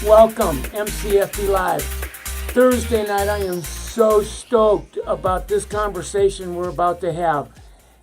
Welcome, MCFD Live. Thursday night, I am so stoked about this conversation we're about to have.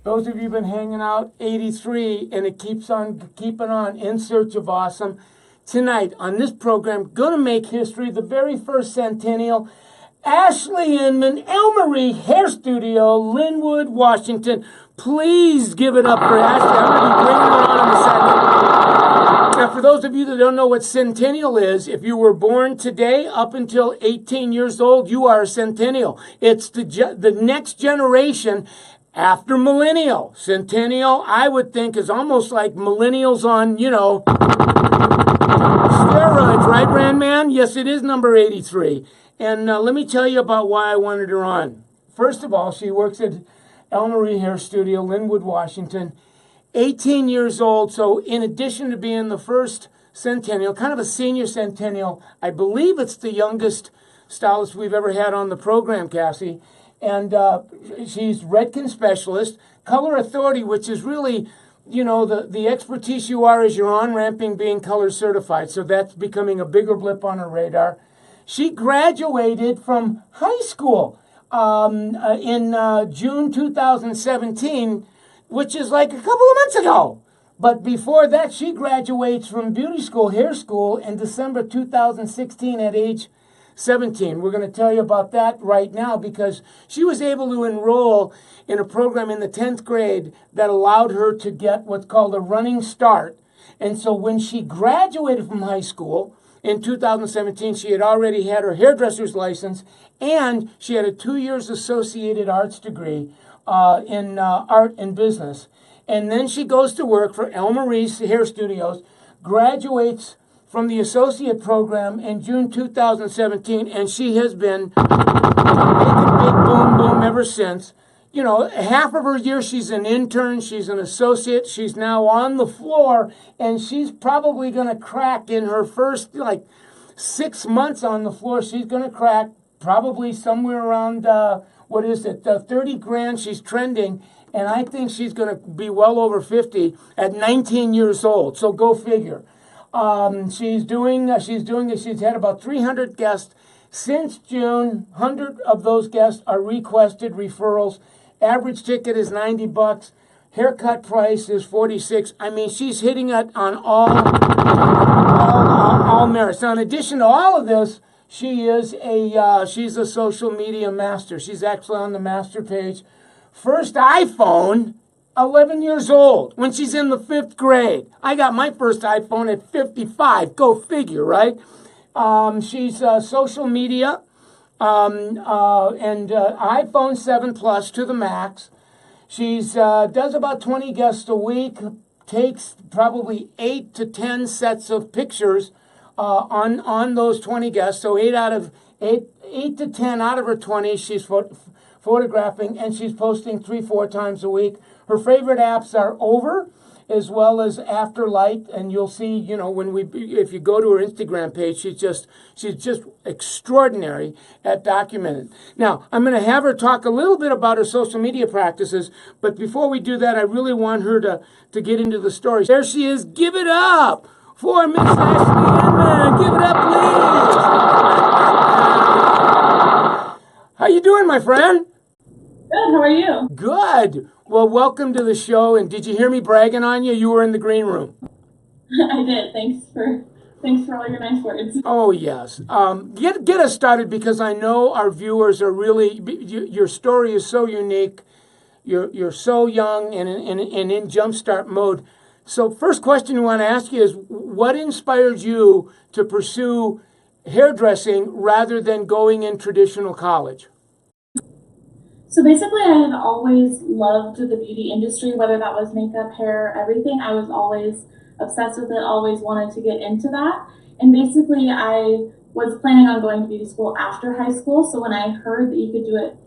Those of you who've been hanging out, 83, and it keeps on keeping on, in search of awesome. Tonight, on this program, gonna make history, the very first Centennial, Ashlie Inman, El Marie Hair Studio, Linwood, Washington. Please give it up for Ashlie. I'm going to be bringing her on in a second. Now, for those of you that don't know what Centennial is, if you were born today up until 18 years old, you are a Centennial. It's the next generation after Millennial. Centennial, I would think, is almost like Millennials on, steroids, right, Brandman? Yes, it is number 83. And let me tell you about why I wanted her on. First of all, she works at El Marie Hair Studio, Linwood, Washington. 18 years old, so in addition to being the first Centennial, kind of a senior Centennial, I believe it's the youngest stylist we've ever had on the program, Cassie. And she's Redken Specialist, Color Authority, which is really, the expertise you are as you're on-ramping being color certified. So that's becoming a bigger blip on her radar. She graduated from high school in June 2017, which is like a couple of months ago. But before that, she graduates from beauty school, hair school, in December 2016 at age 17. We're going to tell you about that right now because she was able to enroll in a program in the 10th grade that allowed her to get what's called a running start. And so when she graduated from high school in 2017, she had already had her hairdresser's license and she had a 2 years associated arts degree in art and business. And then she goes to work for El Marie's Hair Studios, graduates from the associate program in June 2017, and she has been making big boom boom ever since. Half of her year she's an intern, she's an associate, she's now on the floor, and she's probably going to crack in her first 6 months on the floor. She's going to crack probably somewhere around 30 grand. She's trending, and I think she's going to be well over 50 at 19 years old. So go figure. She's had about 300 guests since June. 100 of those guests are requested referrals. Average ticket is $90. Haircut price is $46. I mean, she's hitting it on all merits. Now, in addition to all of this, she's a social media master. She's actually on the master page. First iPhone, 11 years old, when she's in the 5th grade. I got my first iPhone at 55. Go figure, right? She's social media and iPhone 7 Plus to the max. She's does about 20 guests a week, takes probably 8 to 10 sets of pictures on those 20 guests. So 8 to 10 out of her 20, she's photographing, and she's posting 3-4 times a week. Her favorite apps are Over, as well as Afterlight, and you'll see, if you go to her Instagram page, she's just extraordinary at documenting. Now, I'm going to have her talk a little bit about her social media practices, but before we do that, I really want her to get into the story. There she is. Give it up for Miss Ashlie Inman. Give it up, please. How you doing, my friend? Good, how are you? Good. Well, welcome to the show. And did you hear me bragging on you? You were in the green room. I did. Thanks for all your nice words. Oh, yes. Get us started because I know our viewers are really, your story is so unique. You're so young and in jumpstart mode. So first question I want to ask you is, what inspired you to pursue hairdressing rather than going in traditional college? So basically, I had always loved the beauty industry, whether that was makeup, hair, everything. I was always obsessed with it, always wanted to get into that. And basically, I was planning on going to beauty school after high school. So when I heard that you could do it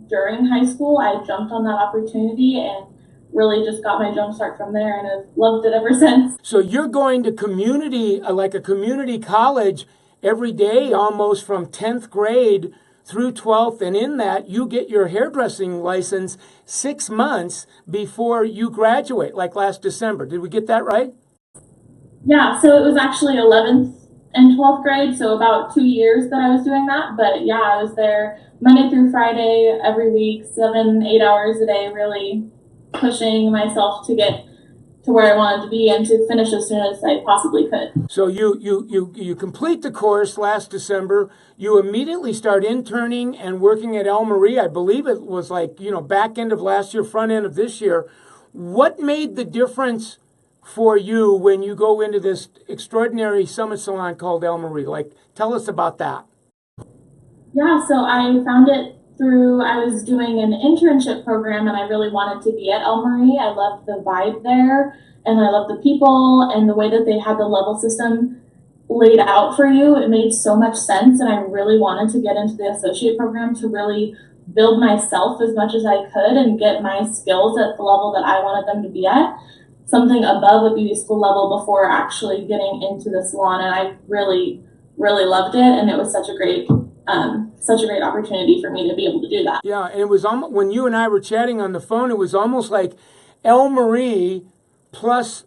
during high school, I jumped on that opportunity and really just got my jump start from there, and I've loved it ever since. So you're going to community, like a community college every day, almost from 10th grade through 12th, and in that, you get your hairdressing license 6 months before you graduate, like last December. Did we get that right? Yeah, so it was actually 11th in 12th grade, so about 2 years that I was doing that. But yeah, I was there Monday through Friday every week, 7, 8 hours a day, really pushing myself to get to where I wanted to be and to finish as soon as I possibly could. So you complete the course last December. You immediately start interning and working at El Marie. I believe it was like, back end of last year, front end of this year. What made the difference for you when you go into this extraordinary summit salon called El Marie? Like, tell us about that. Yeah, so I found it through, I was doing an internship program and I really wanted to be at El Marie. I loved the vibe there and I loved the people and the way that they had the level system laid out for you. It made so much sense and I really wanted to get into the associate program to really build myself as much as I could and get my skills at the level that I wanted them to be at, something above a beauty school level before actually getting into the salon. And I really, really loved it and it was such a great opportunity for me to be able to do that. Yeah, and it was almost, when you and I were chatting on the phone, it was almost like El Marie plus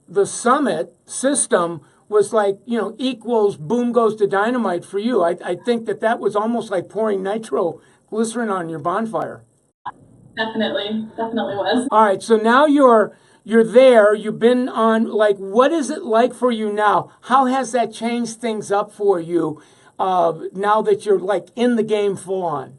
the summit system was like, equals boom goes to dynamite for you. I think that was almost like pouring nitroglycerin on your bonfire. Definitely was. All right, so now you're there. You've been on, like, what is it like for you now? How has that changed things up for you now that you're like in the game full on?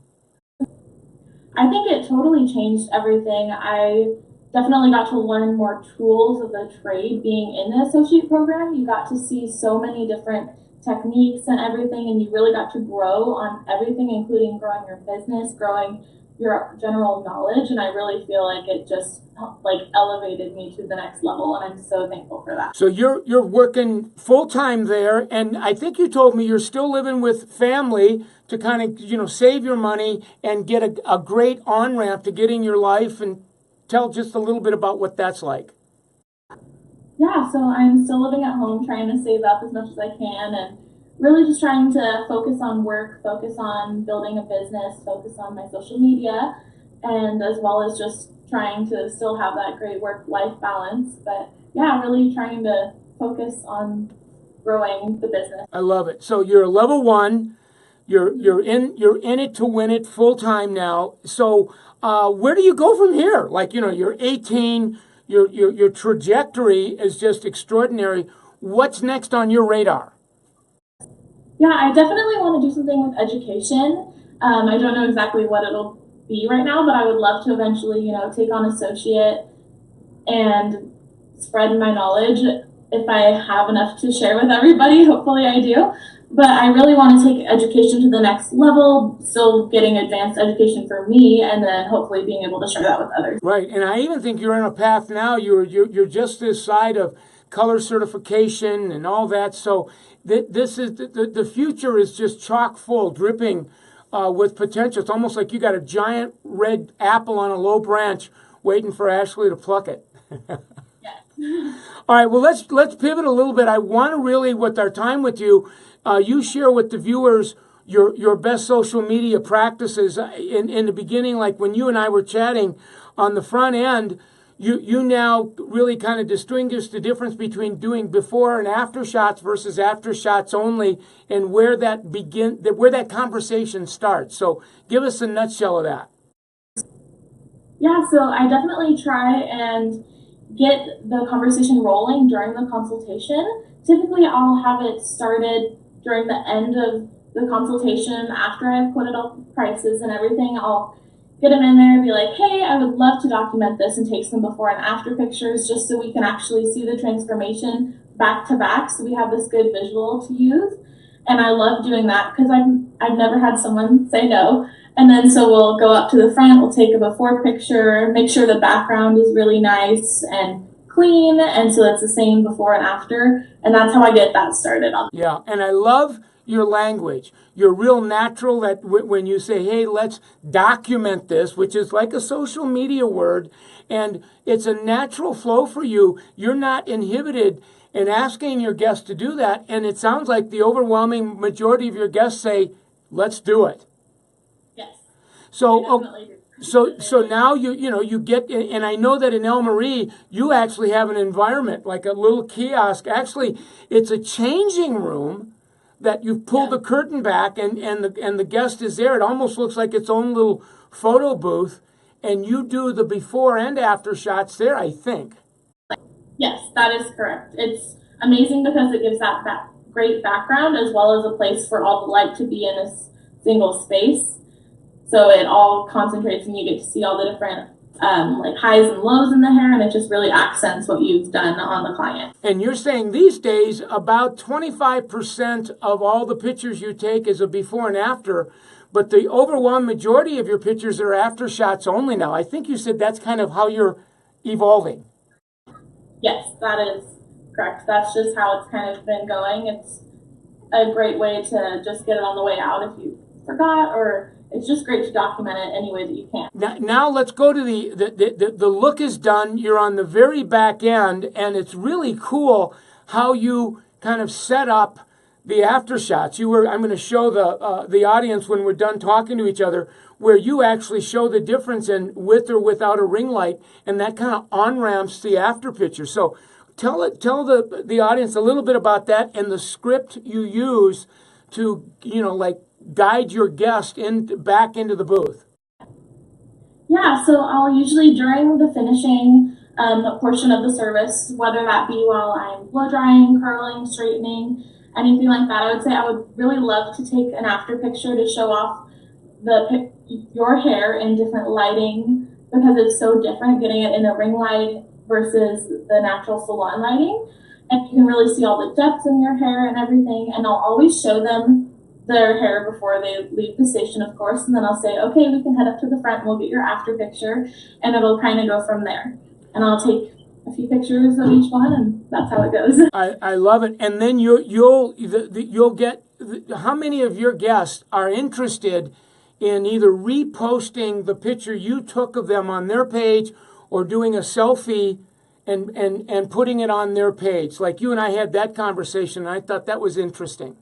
I think it totally changed everything. I definitely got to learn more tools of the trade being in the associate program. You got to see so many different techniques and everything, and you really got to grow on everything, including growing your business, growing your general knowledge. And I really feel like it just like elevated me to the next level, and I'm so thankful for that. So you're working full time there, and I think you told me you're still living with family to kind of save your money and get a great on ramp to getting your life. And tell just a little bit about what that's like. Yeah, so I'm still living at home, trying to save up as much as I can, and really just trying to focus on work, focus on building a business, focus on my social media, and as well as just trying to still have that great work-life balance. But yeah, really trying to focus on growing the business. I love it. So you're a level one. You're in it to win it full time now. So where do you go from here? Like, you're 18. Your trajectory is just extraordinary. What's next on your radar? Yeah, I definitely want to do something with education. I don't know exactly what it'll be right now, but I would love to eventually, take on associate and spread my knowledge if I have enough to share with everybody. Hopefully I do. But I really want to take education to the next level, still getting advanced education for me, and then hopefully being able to share that with others. Right, and I even think you're on a path now. You're just this side of color certification and all that. So this is the future is just chock full, dripping with potential. It's almost like you got a giant red apple on a low branch waiting for Ashlie to pluck it. All right, well, let's pivot a little bit. I want to really, with our time with you, you share with the viewers your best social media practices. In the beginning, like when you and I were chatting on the front end, you now really kind of distinguish the difference between doing before and after shots versus after shots only, and where that conversation starts. So give us a nutshell of that. Yeah, so I definitely try and get the conversation rolling during the consultation. Typically, I'll have it started during the end of the consultation after I've quoted all prices and everything. I'll get them in there and be like, hey, I would love to document this and take some before and after pictures just so we can actually see the transformation back to back, so we have this good visual to use. And I love doing that because I've never had someone say no. And then so we'll go up to the front, we'll take a before picture, make sure the background is really nice and clean, and so it's the same before and after, and that's how I get that started on. Yeah, and I love your language. You're real natural that when you say, hey, let's document this, which is like a social media word, and it's a natural flow for you. You're not inhibited in asking your guests to do that, and it sounds like the overwhelming majority of your guests say, let's do it. Yes. So now you get, and I know that in El Marie you actually have an environment like a little kiosk. Actually, it's a changing room that you've pulled the curtain back and the guest is there. It almost looks like its own little photo booth, and you do the before and after shots there, I think. Yes, that is correct. It's amazing because it gives that great background as well as a place for all the light to be in a single space. So it all concentrates and you get to see all the different like highs and lows in the hair, and it just really accents what you've done on the client. And you're saying these days about 25% of all the pictures you take is a before and after, but the overwhelming majority of your pictures are after shots only now. I think you said that's kind of how you're evolving. Yes, that is correct. That's just how it's kind of been going. It's a great way to just get it on the way out if you forgot, or it's just great to document it any way that you can. Now let's go to the look is done. You're on the very back end, and it's really cool how you kind of set up the after shots. I'm going to show the audience when we're done talking to each other, where you actually show the difference in with or without a ring light, and that kind of on-ramps the after picture. So tell the audience a little bit about that and the script you use to, guide your guest back into the booth. Yeah, so I'll usually, during the finishing portion of the service, whether that be while I'm blow drying, curling, straightening, anything like that, I would say I would really love to take an after picture to show off your hair in different lighting, because it's so different getting it in a ring light versus the natural salon lighting. And you can really see all the depth in your hair and everything. And I'll always show them their hair before they leave the station, of course. And then I'll say, okay, we can head up to the front and we'll get your after picture. And it'll kind of go from there. And I'll take a few pictures of each one, and that's how it goes. I love it. And then you'll get, how many of your guests are interested in either reposting the picture you took of them on their page or doing a selfie and putting it on their page? Like you and I had that conversation, and I thought that was interesting.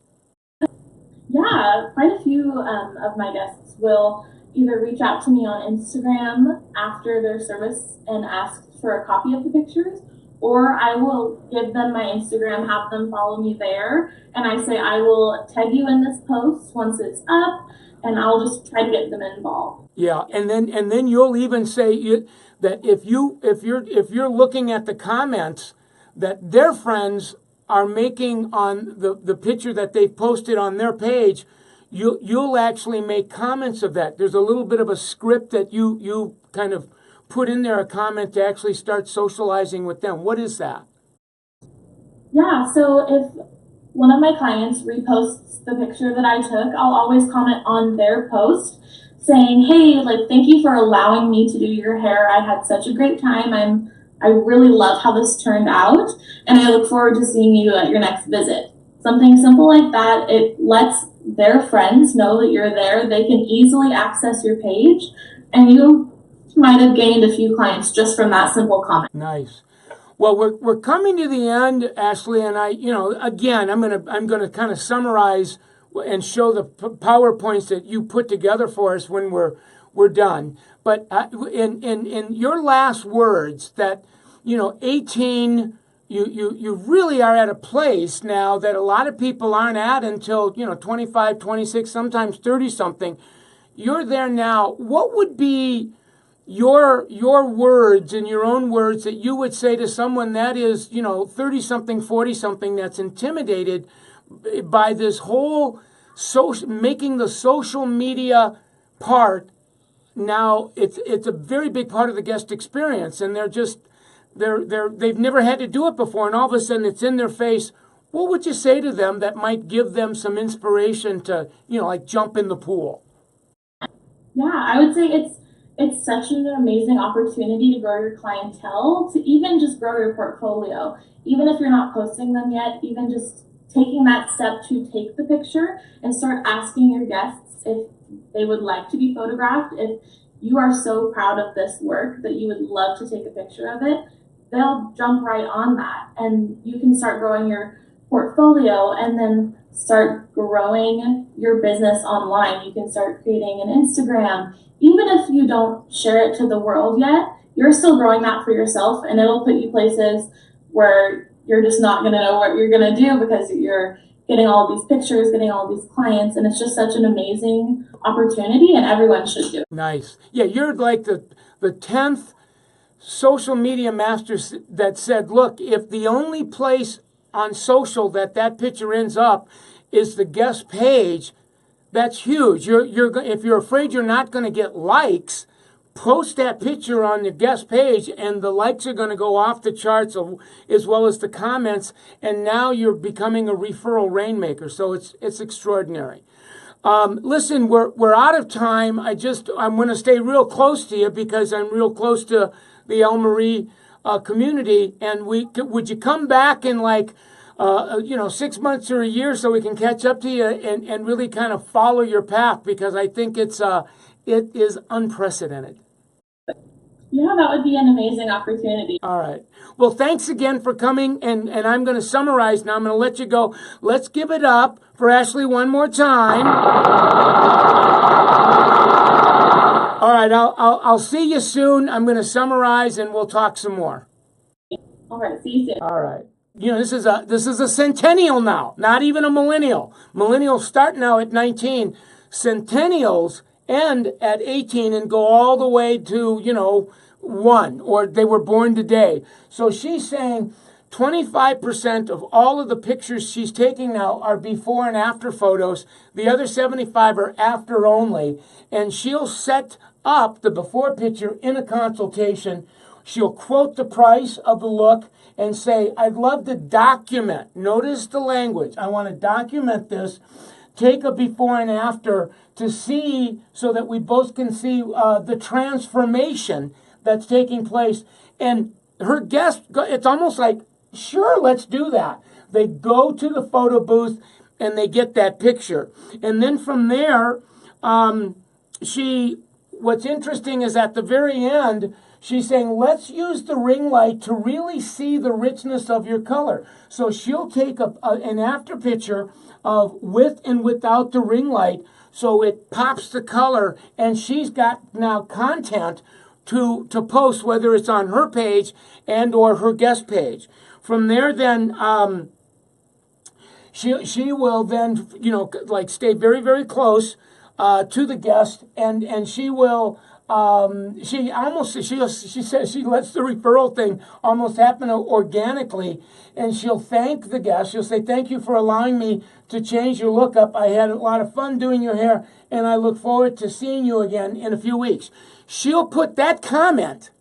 Yeah, quite a few of my guests will either reach out to me on Instagram after their service and ask for a copy of the pictures, or I will give them my Instagram, have them follow me there, and I say I will tag you in this post once it's up, and I'll just try to get them involved. Yeah, and then you'll even say that if you're looking at the comments that their friends are making on the picture that they've posted on their page, you'll actually make comments of that. There's a little bit of a script that you kind of put in there, a comment to actually start socializing with them. What is that? Yeah, so if one of my clients reposts the picture that I took, I'll always comment on their post saying, hey, thank you for allowing me to do your hair. I had such a great time. I really love how this turned out, and I look forward to seeing you at your next visit. Something simple like that, it lets their friends know that you're there. They can easily access your page, and you might have gained a few clients just from that simple comment. Nice. Well, we're coming to the end, Ashlie, and again, I'm gonna kind of summarize and show the PowerPoints that you put together for us when we're done. But in your last words, that 18, you really are at a place now that a lot of people aren't at until 25, 26, sometimes 30 something. You're there now. What would be your words and your own words that you would say to someone that is 30 something, 40 something, that's intimidated by this whole making the social media part? Now it's a very big part of the guest experience, and they've never had to do it before, and all of a sudden it's in their face. What would you say to them that might give them some inspiration to jump in the pool? Yeah, I would say it's such an amazing opportunity to grow your clientele, to even just grow your portfolio. Even if you're not posting them yet, even just taking that step to take the picture and start asking your guests if they would like to be photographed. If you are so proud of this work that you would love to take a picture of it, they'll jump right on that, and you can start growing your portfolio and then start growing your business online. You can start creating an Instagram. Even if you don't share it to the world yet, you're still growing that for yourself, and it'll put you places where you're just not going to know what you're going to do because you're getting all these pictures, getting all these clients, and it's just such an amazing opportunity, and everyone should do it. Nice. Yeah, you're like the 10th social media master that said, look, if the only place on social that picture ends up is the guest page, that's huge. If you're afraid you're not going to get likes, post that picture on the guest page, and the likes are going to go off the charts, as well as the comments. And now you're becoming a referral rainmaker. So it's extraordinary. Listen, we're out of time. I'm going to stay real close to you because I'm real close to the El Marie community. And would you come back in 6 months or a year so we can catch up to you and really kind of follow your path, because I think it is unprecedented. Yeah, that would be an amazing opportunity. All right. Well, thanks again for coming, and I'm going to summarize now. I'm going to let you go. Let's give it up for Ashlie one more time. All right, I'll see you soon. I'm going to summarize, and we'll talk some more. All right, see you soon. All right. You know, this is a centennial now, not even a millennial. Millennials start now at 19. Centennials end at 18 and go all the way to, 1, or they were born today. So she's saying 25% of all of the pictures she's taking now are before and after photos. The other 75 are after only. And she'll set up the before picture in a consultation. She'll quote the price of the look and say, I'd love to document. Notice the language. I want to document this. Take a before and after to see, so that we both can see the transformation that's taking place. And her guest, it's almost like, sure, let's do that. They go to the photo booth and they get that picture. And then from there, what's interesting is at the very end, she's saying, let's use the ring light to really see the richness of your color. So she'll take an after picture of with and without the ring light, so it pops the color, and she's got now content to post, whether it's on her page and or her guest page. From there, then she will then stay very, very close to the guest, and she will. She says she lets the referral thing almost happen organically, and she'll thank the guest. She'll say, thank you for allowing me to change your look up. I had a lot of fun doing your hair, and I look forward to seeing you again in a few weeks. She'll put that comment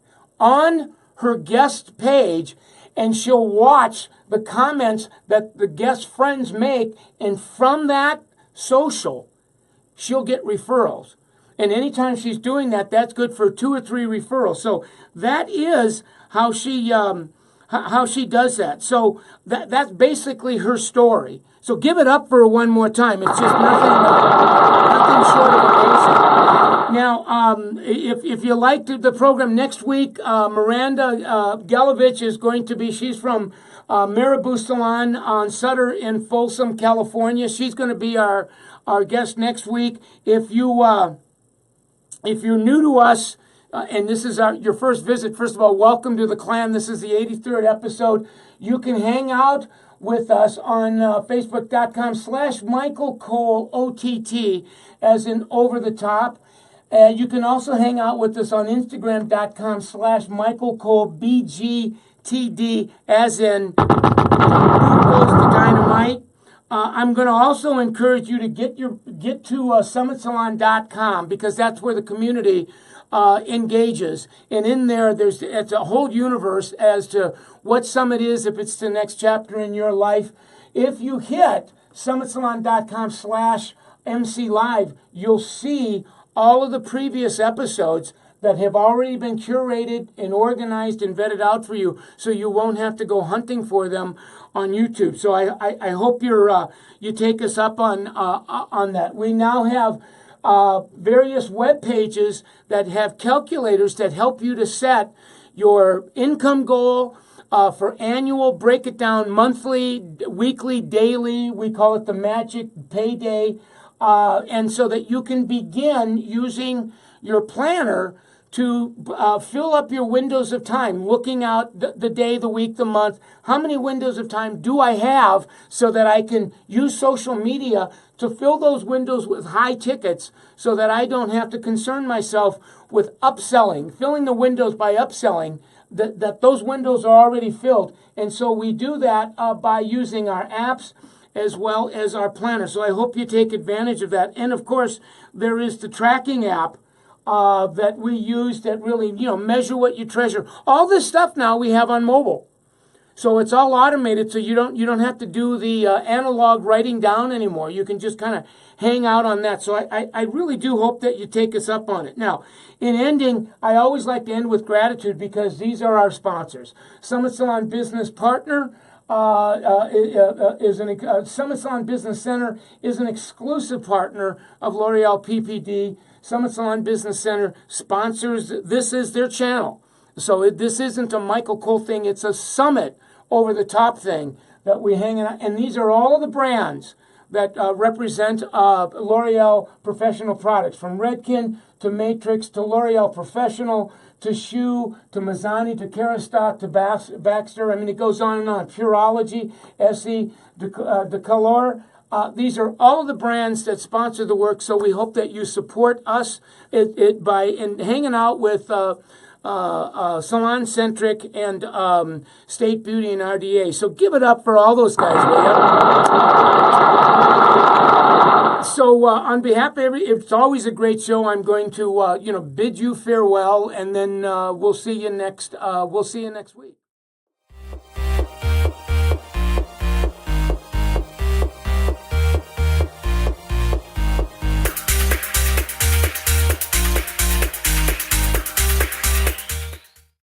on her guest page, and she'll watch the comments that the guest friends make, and from that social, she'll get referrals. And anytime she's doing that, that's good for 2 or 3 referrals. So that is how she does that. So that's basically her story. So give it up for her one more time. It's just nothing short of amazing. Now, if you liked the program next week, Miranda Gelovich is going to be. She's from Marabou Salon on Sutter in Folsom, California. She's going to be our guest next week. If you're new to us, and this is your first visit, first of all, welcome to the clan. This is the 83rd episode. You can hang out with us on Facebook.com/Michael Cole OTT, as in over the top. You can also hang out with us on Instagram.com/Michael Cole BGTD, as in who goes to dynamite. I'm going to also encourage you to get to summitsalon.com, because that's where the community engages. And in there, it's a whole universe as to what Summit is, if it's the next chapter in your life. If you hit summitsalon.com/MC Live, you'll see all of the previous episodes that have already been curated and organized and vetted out for you, so you won't have to go hunting for them on YouTube. So I hope you take us up on that. We now have various web pages that have calculators that help you to set your income goal for annual, break it down monthly, weekly, daily. We call it the magic payday, and so that you can begin using your planner to fill up your windows of time, looking out the day, the week, the month. How many windows of time do I have so that I can use social media to fill those windows with high tickets so that I don't have to concern myself with upselling, filling the windows by upselling, that those windows are already filled. And so we do that by using our apps as well as our planner. So I hope you take advantage of that. And of course, there is the tracking app that we use that really, measure what you treasure. All this stuff now we have on mobile. So it's all automated, so you don't have to do the analog writing down anymore. You can just kind of hang out on that. So I really do hope that you take us up on it. Now, in ending, I always like to end with gratitude because these are our sponsors. Summit Salon Business Partner Summit Salon Business Center is an exclusive partner of L'Oreal PPD. Summit Salon Business Center sponsors, this is their channel. So this isn't a Michael Cole thing, it's a Summit over the top thing that we hang out. And these are all of the brands that represent L'Oreal professional products, from Redken to Matrix to L'Oreal Professional to Shoe to Mazzani to Kerastase to Baxter. I mean, it goes on and on. Purology, Essie, Decolor. These are all of the brands that sponsor the work, so we hope that you support us by hanging out with Salon Centric and State Beauty and RDA. So give it up for all those guys, will you? So on behalf of it's always a great show. I'm going to bid you farewell, and then we'll see you next week.